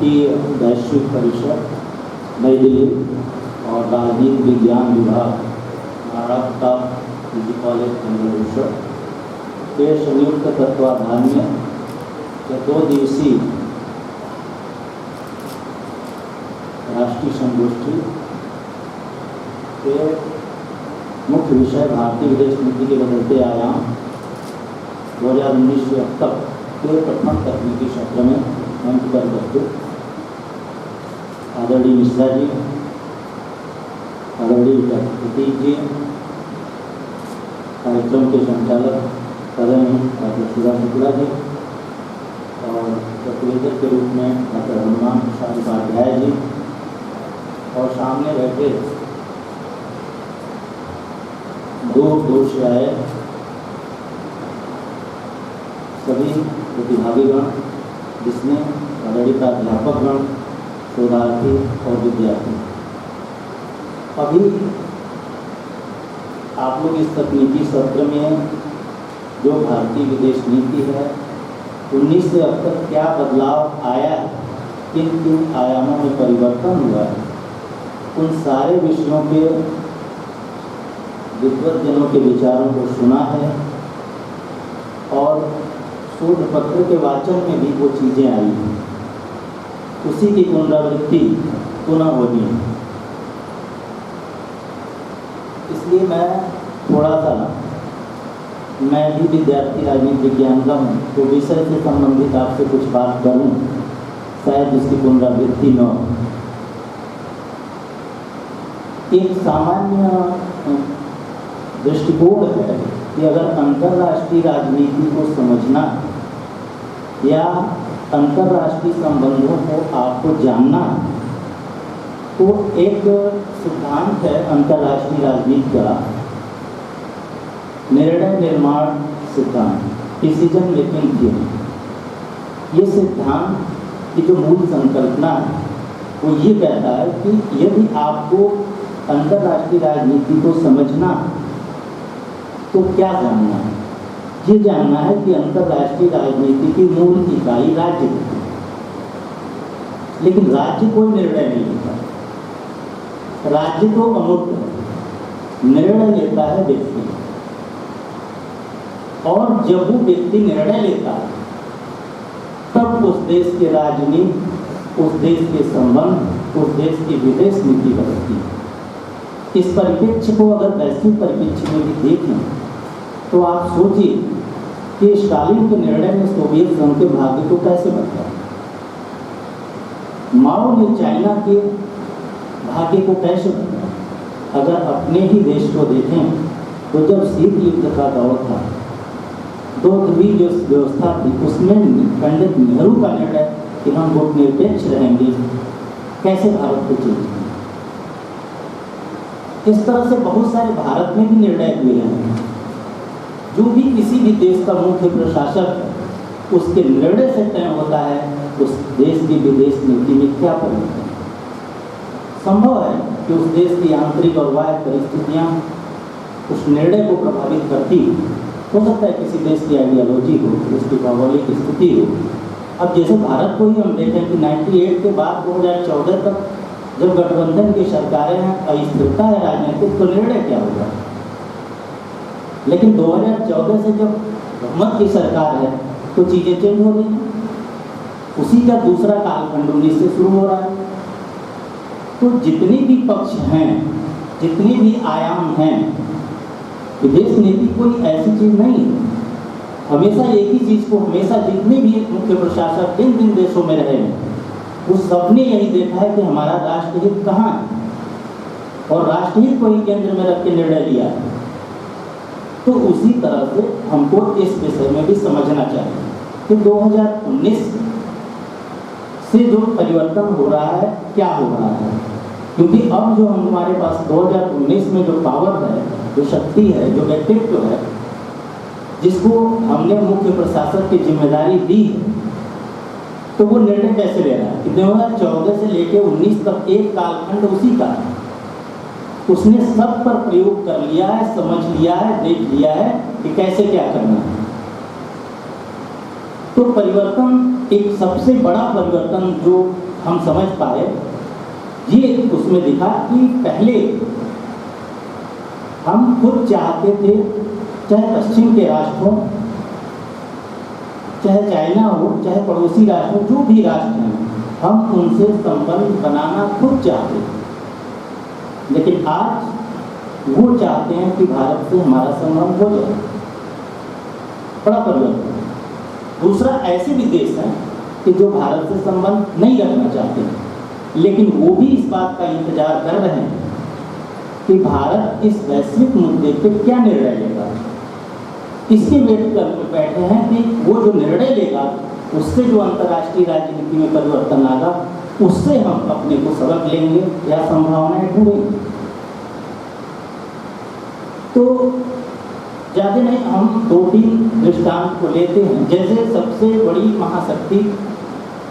भारतीय वैश्विक परिषद नई दिल्ली और राजनीति विज्ञान विभाग नालंदा पीजी कॉलेज बेंगलुरु के संयुक्त तत्वाधान में 2 दिवसीय राष्ट्रीय संगोष्ठी के मुख्य विषय भारतीय विदेश नीति के बदलते आयाम 2019 से अब तक के प्रथम तकनीकी सत्र में मंच पर प्रस्तुत आदरणीय मिश्रा जी, आदरणीय प्रतीक जी, कार्यक्रम के संचालक डॉक्टर सुधा शुक्ला जी और प्रतिवेदक के रूप में डॉक्टर हनुमान प्रसाद उपाध्याय जी और सामने बैठे दूर से आए सभी प्रतिभागीगण, जिसमें आदरणीय अध्यापकगण, शोधार्थी और विद्यार्थी। अभी आप लोग इस तकनीकी सत्र में जो भारतीय विदेश नीति है 19 से अब तक क्या बदलाव आया, किन किन आयामों में परिवर्तन हुआ है, उन सारे विषयों के विद्वज्जनों के विचारों को सुना है और शोध पत्र के वाचन में भी वो चीज़ें आई हैं, उसी की पुनरावृत्ति पुनः होनी है। इसलिए मैं भी विद्यार्थी राजनीति विज्ञान का हूँ, तो विषय से संबंधित आपसे कुछ बात करूँ, शायद उसकी पुनरावृत्ति न हो। एक सामान्य दृष्टिकोण है कि अगर अंतर्राष्ट्रीय राजनीति को समझना या अंतर्राष्ट्रीय संबंधों को आपको जानना, तो एक सिद्धांत है अंतर्राष्ट्रीय राजनीति का, निर्णय निर्माण सिद्धांत, डिसीजन मेकिंग थियरी। ये सिद्धांत की जो मूल संकल्पना है वो ये कहता है कि यदि आपको अंतर्राष्ट्रीय राजनीति को समझना तो क्या जानना है? ये जानना है कि अंतर्राष्ट्रीय राजनीति की मूल इकाई राज्य है, लेकिन राज्य कोई निर्णय नहीं लेता, राज्य तो अमूर्त है, निर्णय लेता है व्यक्ति। और जब वो व्यक्ति निर्णय लेता है तब उस देश के राजनीति, उस देश के संबंध, उस देश की विदेश नीति बदलती है। इस परिप्रेक्ष्य को अगर वैश्विक परिप्रेक्ष्य में भी देखें तो आप सोचिए कि स्टालिन के निर्णय में सोवियत संघ के भाग्य को कैसे बदला, माओ ने चाइना के भाग्य को कैसे बदला। अगर अपने ही देश को देखें तो जब शीत युद्ध का दौर था, 2 ध्रुवीय जो व्यवस्था थी, उसमें पंडित नेहरू का निर्णय कि हम गुटनिरपेक्ष रहेंगे कैसे भारत को चेंज किया। इस तरह से बहुत सारे भारत में भी निर्णय हुए हैं। जो भी किसी भी देश का मुख्य प्रशासक है उसके निर्णय से तय होता है उस देश की विदेश नीति में क्या परिवर्तन। संभव है कि उस देश की आंतरिक और बाह्य परिस्थितियाँ उस निर्णय को प्रभावित करती हो सकता है किसी देश की आइडियोलॉजी हो, उसकी भौगोलिक स्थिति हो। अब जैसे भारत को ही हम देखें कि 98 के बाद 2014 तक जब गठबंधन की सरकारें हैं, अस्थिरता है राजनीतिक, तो निर्णय क्या होगा। लेकिन 2014 से जब बहुमत की सरकार है तो चीज़ें चेंज हो गई हैं। उसी का दूसरा कालखंड 19 से शुरू हो रहा है। तो जितने भी पक्ष हैं, जितने भी आयाम हैं, विदेश नीति कोई ऐसी चीज़ नहीं है। हमेशा एक ही चीज़ को, हमेशा जितने भी मुख्य प्रशासक जिन जिन देशों में रहे उस सबने यही देखा है कि हमारा राष्ट्रहित कहाँ है और राष्ट्रहित को ही केंद्र में रख के निर्णय लिया है। तो उसी तरह से हमको इस विषय में भी समझना चाहिए कि 2019 से जो परिवर्तन हो रहा है क्या हो रहा है, क्योंकि अब जो हमारे पास 2019 में जो पावर है, जो शक्ति है, जो व्यक्तित्व है, जिसको हमने मुख्य प्रशासक की जिम्मेदारी दी है, तो वो निर्णय कैसे ले रहा है कि 2014 से लेकर 19 तक एक कालखंड उसी का है। उसने सब पर प्रयोग कर लिया है, समझ लिया है, देख लिया है कि कैसे क्या करना है। तो परिवर्तन, एक सबसे बड़ा परिवर्तन जो हम समझ पाए, ये उसमें दिखा कि पहले हम खुद चाहते थे, चाहे पश्चिम के राष्ट्र हो, चाहे चाइना हो, चाहे पड़ोसी राष्ट्र हो, जो भी राष्ट्र हैं, हम उनसे संबंध बनाना खुद चाहते हैं। लेकिन आज वो चाहते हैं कि भारत से हमारा संबंध हो जाए। बड़ा परिवर्तन। दूसरा, ऐसे भी देश हैं कि जो भारत से संबंध नहीं रखना चाहते, लेकिन वो भी इस बात का इंतजार कर रहे हैं कि भारत इस वैश्विक मुद्दे पर क्या निर्णय लेगा। इसके वेट कर बैठे हैं कि वो जो निर्णय लेगा उससे जो अंतर्राष्ट्रीय राजनीति में परिवर्तन आएगा, उससे हम अपने को सबक लेंगे या संभावनाएं ढूंढेंगे। तो ज़्यादा नहीं, हम 2-3 दृष्टांत को लेते हैं। जैसे सबसे बड़ी महाशक्ति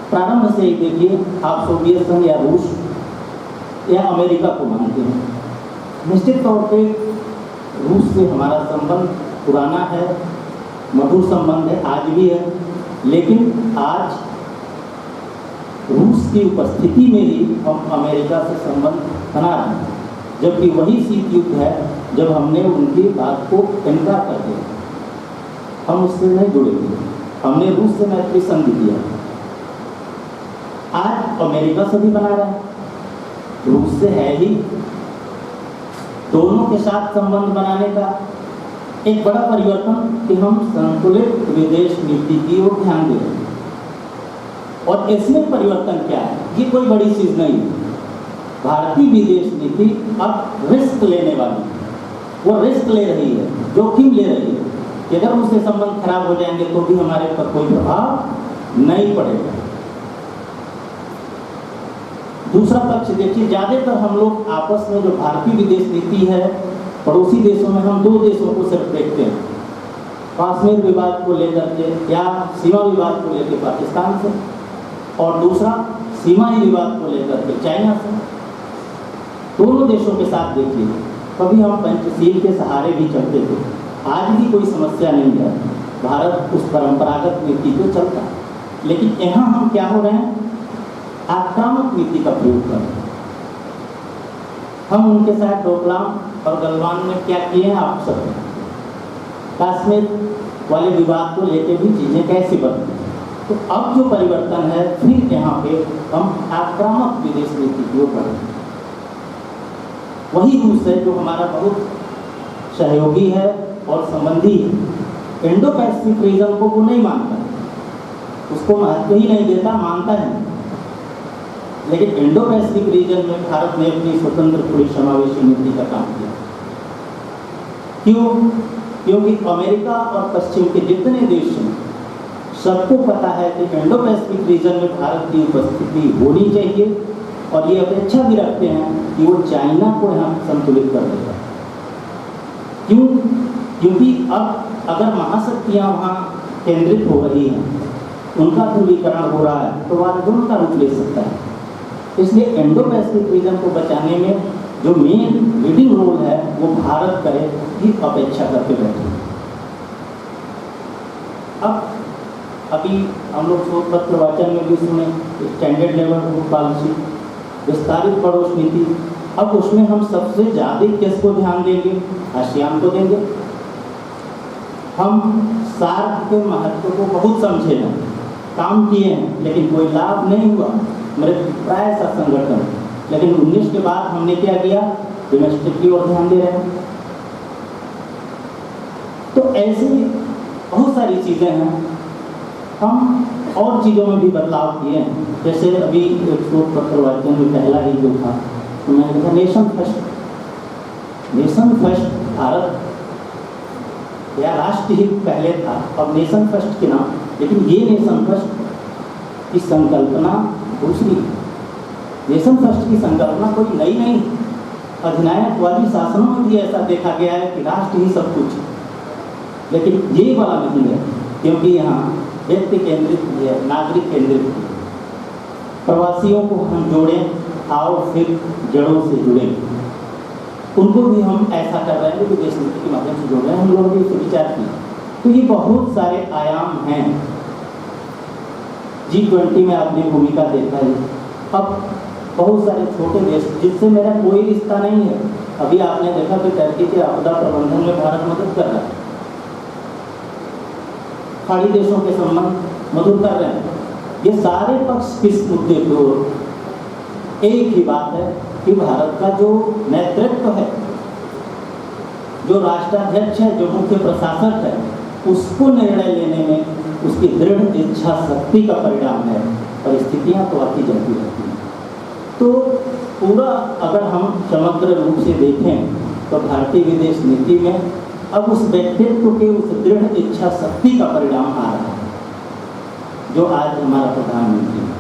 प्रारंभ से ही देखिए, आप सोवियत संघ या रूस या अमेरिका को मानते हैं। निश्चित तौर पे रूस से हमारा संबंध पुराना है, मधुर संबंध है, आज भी है। लेकिन आज रूस की उपस्थिति में ही हम अमेरिका से संबंध बना रहे हैं, जबकि वही शीत युद्ध है जब हमने उनकी बात को इनकार कर दिया। हम उससे नहीं जुड़े थे, हमने रूस से मैत्री संधि दिया। आज अमेरिका से भी बना रहे हैं, रूस से है ही। दोनों के साथ संबंध बनाने का एक बड़ा परिवर्तन कि हम संतुलित विदेश नीति की ओर ध्यान दे रहे हैं। और इसमें परिवर्तन क्या है? ये कोई बड़ी चीज नहीं है। भारतीय विदेश नीति अब रिस्क लेने वाली, वो रिस्क ले रही है, जोखिम ले रही है कि अगर उससे संबंध खराब हो जाएंगे तो भी हमारे पर कोई प्रभाव नहीं पड़ेगा। दूसरा पक्ष देखिए, ज्यादातर हम लोग आपस में जो भारतीय विदेश नीति है, पड़ोसी देशों में हम 2 देशों को सिर्फ देखते हैं, कश्मीर विवाद को लेकर के या सीमा विवाद को लेकर पाकिस्तान से, और दूसरा सीमाई विवाद को लेकर के चाइना से। दोनों देशों के साथ देखिए, कभी हम पंचशील के सहारे भी चलते थे, आज भी कोई समस्या नहीं है, भारत उस परंपरागत नीति पे चलता है। लेकिन यहाँ हम क्या हो रहे हैं? आक्रामक नीति का प्रयोग कर रहे हैं। हम उनके साथ डोकलाम और गलवान में क्या किए हैं आप सब, कश्मीर वाले विवाद को लेकर भी चीज़ें कैसे बदली। तो अब जो परिवर्तन है, फिर यहाँ पे हम आक्रामक विदेश नीति की ओर बढ़ रहे हैं। वही रूस है जो हमारा बहुत सहयोगी है और संबंधी है। इंडो पैसिफिक रीजन को वो नहीं मानता, उसको महत्व ही नहीं देता, मानता है। लेकिन इंडो पैसिफिक रीजन में भारत ने अपनी स्वतंत्र पूरी समावेशी नीति का काम किया। क्यों? क्योंकि अमेरिका और पश्चिम के जितने देश हैं, सबको पता है कि इंडो पैसिफिक रीजन में भारत की उपस्थिति होनी चाहिए, और ये अपेक्षा भी रखते हैं कि वो चाइना को यहाँ संतुलित कर देगा। क्यों? क्योंकि अब अगर महाशक्तियाँ वहाँ केंद्रित हो रही हैं, उनका ध्रुवीकरण हो रहा है, तो वह दोनों का रूप ले सकता है। इसलिए इंडो पैसिफिक रीजन को बचाने में जो मेन लीडिंग रोल है वो भारत करे, ये अपेक्षा करके बैठे। अब अभी हम लोग शोध पत्र वाचन में भी सुने, स्टैंडर्ड लेवल ग्रुप पॉलिसी, विस्तारित पड़ोस नीति। अब उसमें हम सबसे ज़्यादा किसको ध्यान देंगे? आसियान को देंगे। हम सार्क के महत्व को बहुत समझे हैं, काम किए हैं, लेकिन कोई लाभ नहीं हुआ। मेरे प्राय सा संगठन, लेकिन 19 के बाद हमने क्या किया? डोमेस्टिक की ओर ध्यान दे रहे हैं। तो ऐसी बहुत सारी चीज़ें हैं। हम और चीज़ों में भी बदलाव किए हैं। जैसे अभी एक शोध पत्र वाचन में पहला ही जो था, तो मैंने कहा nation first. Nation first Bharat या राष्ट्रहित पहले था, अब नेशन फर्स्ट के नाम। लेकिन ये नेशन फर्स्ट की संकल्पना दूसरी। नेशन फर्स्ट की संकल्पना कोई नई नहीं। अधिनायकवादी शासनों में भी ऐसा देखा गया है कि राष्ट्र ही सब कुछ है, लेकिन ये वाला नहीं है, क्योंकि यहाँ व्यक्ति केंद्रित है, नागरिक केंद्रित है। प्रवासियों को हम जोड़ें, आओ फिर जड़ों से जुड़े। उनको भी हम ऐसा कर रहे हैं कि विदेश नीति के माध्यम से जोड़ रहे हैं। हम लोग भी इसे विचार किए। तो ये बहुत सारे आयाम हैं। G20 में आपने भूमिका देखा है, अब बहुत सारे छोटे देश जिससे मेरा कोई रिश्ता नहीं है, अभी आपने देखा कि टर्की के आपदा प्रबंधन में भारत मदद कर रहा है, खाड़ी देशों के संबंध मधुर कर रहे हैं। ये सारे पक्ष किस मुद्दे पर, एक ही बात है कि भारत का जो नेतृत्व है, जो राष्ट्राध्यक्ष है, जो मुख्य प्रशासक है, उसको निर्णय लेने में उसकी दृढ़ इच्छा शक्ति का परिणाम है। परिस्थितियां तो आती जाती रहती हैं। तो पूरा अगर हम समग्र रूप से देखें तो भारतीय विदेश नीति में अब उस व्यक्तित्व के उस दृढ़ इच्छा शक्ति का परिणाम आ रहा है, जो आज हमारा प्रधानमंत्री है।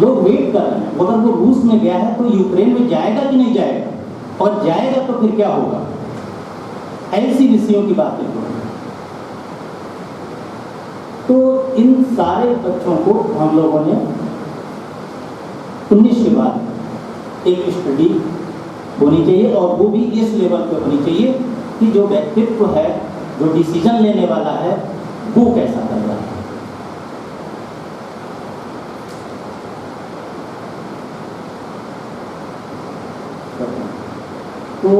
लोग वेट कर रहे हैं, अगर वो रूस में गया है तो यूक्रेन में जाएगा कि नहीं जाएगा, और जाएगा तो फिर क्या होगा, ऐसी विषयों की बातें हो रही हैं। तो इन सारे पक्षों को हम लोगों ने 19 के बाद एक स्टडी होनी चाहिए, और वो भी इस लेवल पे होनी चाहिए कि जो व्यक्तित्व है, जो डिसीजन लेने वाला है, वो कैसा कर रहा है। तो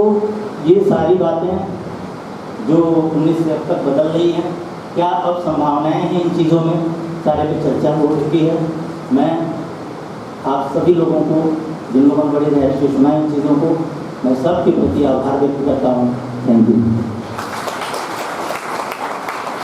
ये सारी बातें जो 19 से अब तक बदल रही हैं, क्या अब संभावनाएं हैं इन चीज़ों में, सारे पे चर्चा हो चुकी है। मैं आप सभी लोगों को, जिन लोगों ने बड़े धैर्य से सुना इन चीज़ों को, मैं सबके प्रति आभार व्यक्त करता हूँ। Thank you.